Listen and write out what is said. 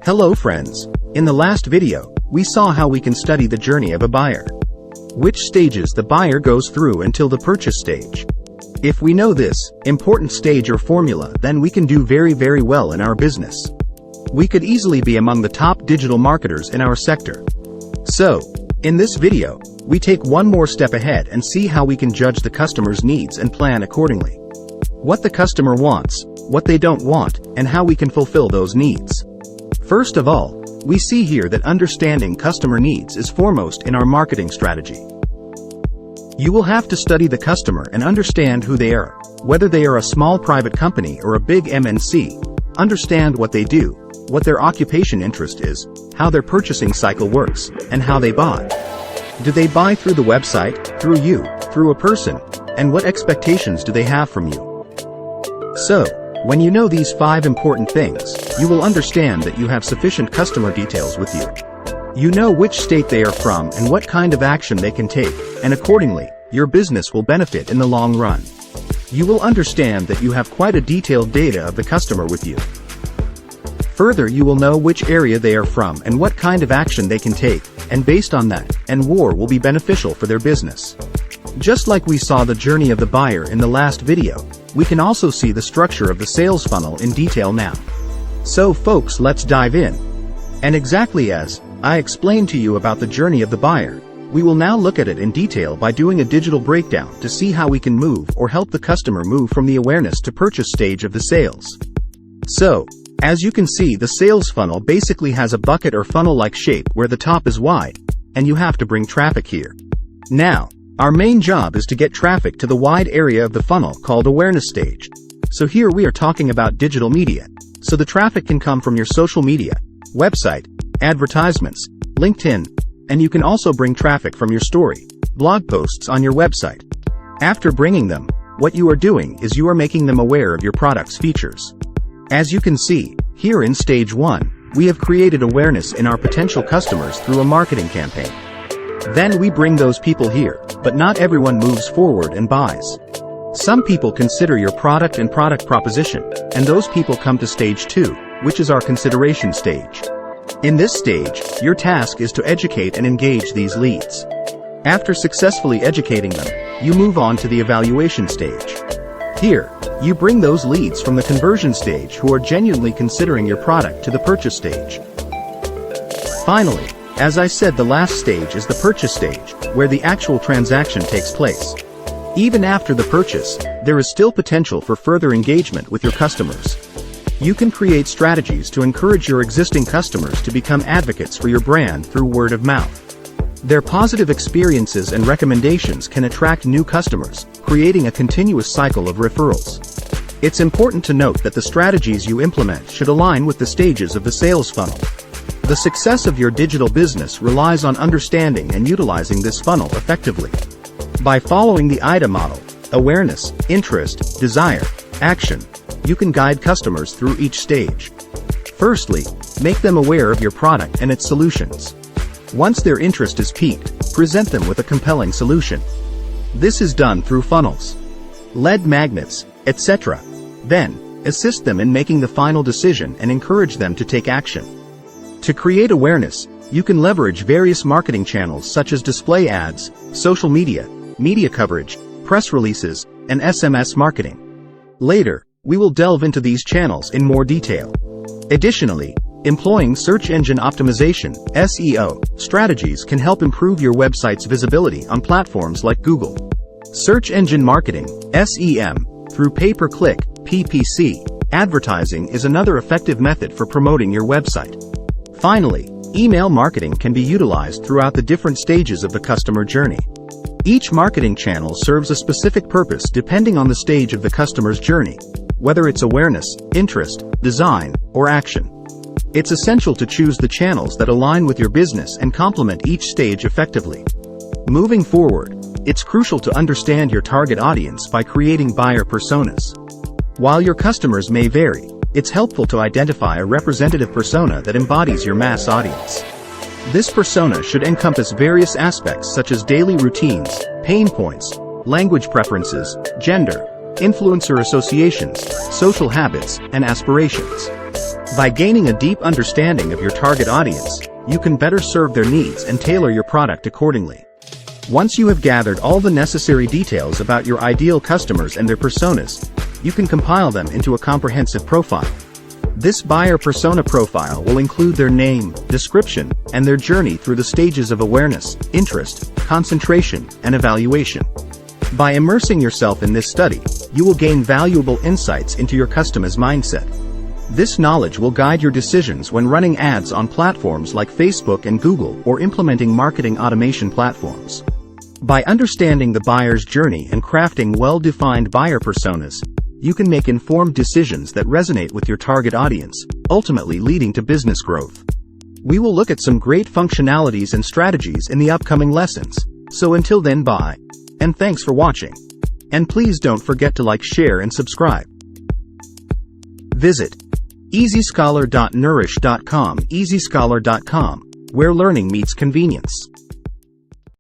Hello friends. In the last video, we saw how we can study the journey of a buyer. Which stages the buyer goes through until the purchase stage. If we know this important stage or formula, then we can do very well in our business. We could easily be among the top digital marketers in our sector. So, in this video, we take one more step ahead and see how we can judge the customer's needs and plan accordingly. What the customer wants, what they don't want, and how we can fulfill those needs. First of all, we see here that understanding customer needs is foremost in our marketing strategy. You will have to study the customer and understand who they are, whether they are a small private company or a big MNC. Understand what they do, what their occupation interest is, how their purchasing cycle works, and how they buy. Do they buy through the website, through you, through a person, and what expectations do they have from you? So, when you know these 5 important things, you will understand that you have sufficient customer details with you. You know which state they are from and what kind of action they can take, and accordingly, your business will benefit in the long run. You will understand that you have quite a detailed data of the customer with you. Further, you will know which area they are from and what kind of action they can take, and based on that, and more will be beneficial for their business. Just like we saw the journey of the buyer in the last video, we can also see the structure of the sales funnel in detail now. So folks, let's dive in. And exactly as I explained to you about the journey of the buyer, we will now look at it in detail by doing a digital breakdown to see how we can move or help the customer move from the awareness to purchase stage of the sales. So, as you can see, the sales funnel basically has a bucket or funnel-like shape where the top is wide, and you have to bring traffic here. Now, our main job is to get traffic to the wide area of the funnel called awareness stage. So here we are talking about digital media. So the traffic can come from your social media, website, advertisements, LinkedIn, and you can also bring traffic from your story, blog posts on your website. After bringing them, what you are doing is you are making them aware of your product's features. As you can see, here in stage 1, we have created awareness in our potential customers through a marketing campaign. Then we bring those people here, but not everyone moves forward and buys. Some people consider your product and product proposition, and those people come to stage 2, which is our consideration stage. In this stage, your task is to educate and engage these leads. After successfully educating them, you move on to the evaluation stage. Here, you bring those leads from the conversion stage who are genuinely considering your product to the purchase stage. Finally, as I said, the last stage is the purchase stage, where the actual transaction takes place. Even after the purchase, there is still potential for further engagement with your customers. You can create strategies to encourage your existing customers to become advocates for your brand through word of mouth. Their positive experiences and recommendations can attract new customers, creating a continuous cycle of referrals. It's important to note that the strategies you implement should align with the stages of the sales funnel. The success of your digital business relies on understanding and utilizing this funnel effectively. By following the IDA model, awareness, interest, desire, action, you can guide customers through each stage. Firstly, make them aware of your product and its solutions. Once their interest is piqued, present them with a compelling solution. This is done through funnels, lead magnets, etc. Then, assist them in making the final decision and encourage them to take action. To create awareness, you can leverage various marketing channels such as display ads, social media, media coverage, press releases, and SMS marketing. Later, we will delve into these channels in more detail. Additionally, employing search engine optimization (SEO) strategies can help improve your website's visibility on platforms like Google. Search engine marketing (SEM) through pay-per-click advertising is another effective method for promoting your website. Finally, email marketing can be utilized throughout the different stages of the customer journey. Each marketing channel serves a specific purpose depending on the stage of the customer's journey, whether it's awareness, interest, design, or action. It's essential to choose the channels that align with your business and complement each stage effectively. Moving forward, it's crucial to understand your target audience by creating buyer personas. While your customers may vary, it's helpful to identify a representative persona that embodies your mass audience. This persona should encompass various aspects such as daily routines, pain points, language preferences, gender, influencer associations, social habits, and aspirations. By gaining a deep understanding of your target audience, you can better serve their needs and tailor your product accordingly. Once you have gathered all the necessary details about your ideal customers and their personas, you can compile them into a comprehensive profile. This buyer persona profile will include their name, description, and their journey through the stages of awareness, interest, concentration, and evaluation. By immersing yourself in this study, you will gain valuable insights into your customer's mindset. This knowledge will guide your decisions when running ads on platforms like Facebook and Google or implementing marketing automation platforms. By understanding the buyer's journey and crafting well-defined buyer personas, you can make informed decisions that resonate with your target audience, ultimately leading to business growth. We will look at some great functionalities and strategies in the upcoming lessons. So until then, bye. And thanks for watching. And please don't forget to like, share, and subscribe. Visit easyscholar.nourish.com, easyscholar.com, where learning meets convenience.